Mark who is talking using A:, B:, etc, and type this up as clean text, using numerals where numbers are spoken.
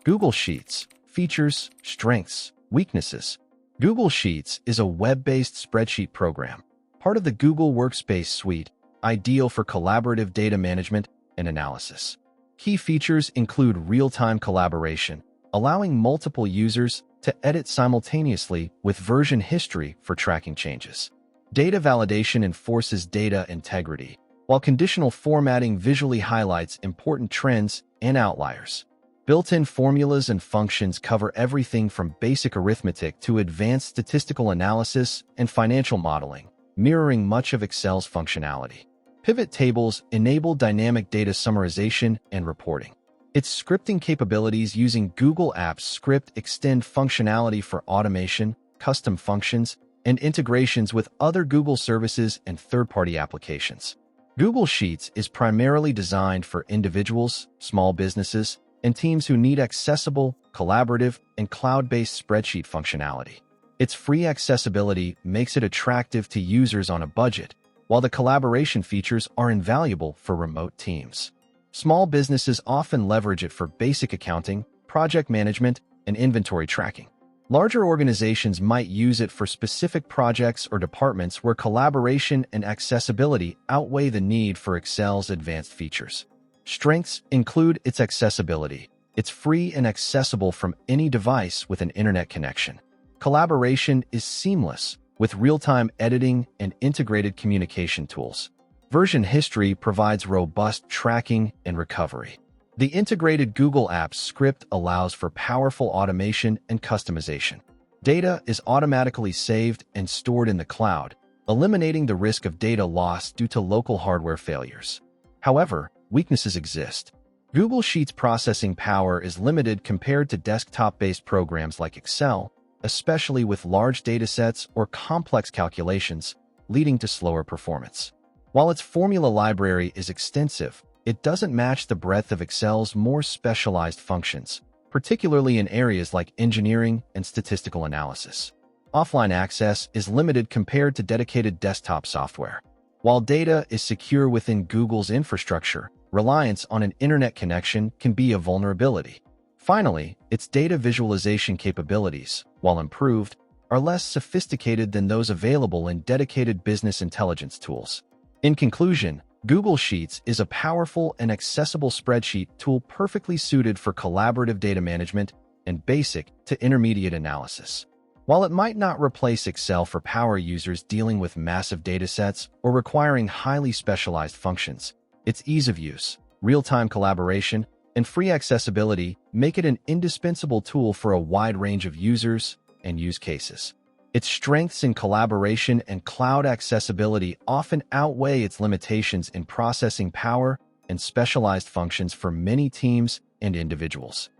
A: Google Sheets. Features, strengths, weaknesses. Google Sheets is a web-based spreadsheet program, part of the Google Workspace suite, ideal for collaborative data management and analysis. Key features include real-time collaboration, allowing multiple users to edit simultaneously with version history for tracking changes. Data validation enforces data integrity, while conditional formatting visually highlights important trends and outliers. Built-in formulas and functions cover everything from basic arithmetic to advanced statistical analysis and financial modeling, mirroring much of Excel's functionality. Pivot tables enable dynamic data summarization and reporting. Its scripting capabilities using Google Apps Script extend functionality for automation, custom functions, and integrations with other Google services and third-party applications. Google Sheets is primarily designed for individuals, small businesses, and teams who need accessible, collaborative, and cloud-based spreadsheet functionality. Its free accessibility makes it attractive to users on a budget, while the collaboration features are invaluable for remote teams. Small businesses often leverage it for basic accounting, project management, and inventory tracking. Larger organizations might use it for specific projects or departments where collaboration and accessibility outweigh the need for Excel's advanced features. Strengths include its accessibility. It's free and accessible from any device with an internet connection. Collaboration is seamless, with real-time editing and integrated communication tools. Version history provides robust tracking and recovery. The integrated Google Apps Script allows for powerful automation and customization. Data is automatically saved and stored in the cloud, eliminating the risk of data loss due to local hardware failures. However, weaknesses exist. Google Sheets processing power is limited compared to desktop-based programs like Excel, especially with large datasets or complex calculations, leading to slower performance. While its formula library is extensive, it doesn't match the breadth of Excel's more specialized functions, particularly in areas like engineering and statistical analysis. Offline access is limited compared to dedicated desktop software. While data is secure within Google's infrastructure, reliance on an internet connection can be a vulnerability. Finally, its data visualization capabilities, while improved, are less sophisticated than those available in dedicated business intelligence tools. In conclusion, Google Sheets is a powerful and accessible spreadsheet tool perfectly suited for collaborative data management and basic to intermediate analysis. While it might not replace Excel for power users dealing with massive datasets or requiring highly specialized functions, its ease of use, real-time collaboration, and free accessibility make it an indispensable tool for a wide range of users and use cases. Its strengths in collaboration and cloud accessibility often outweigh its limitations in processing power and specialized functions for many teams and individuals.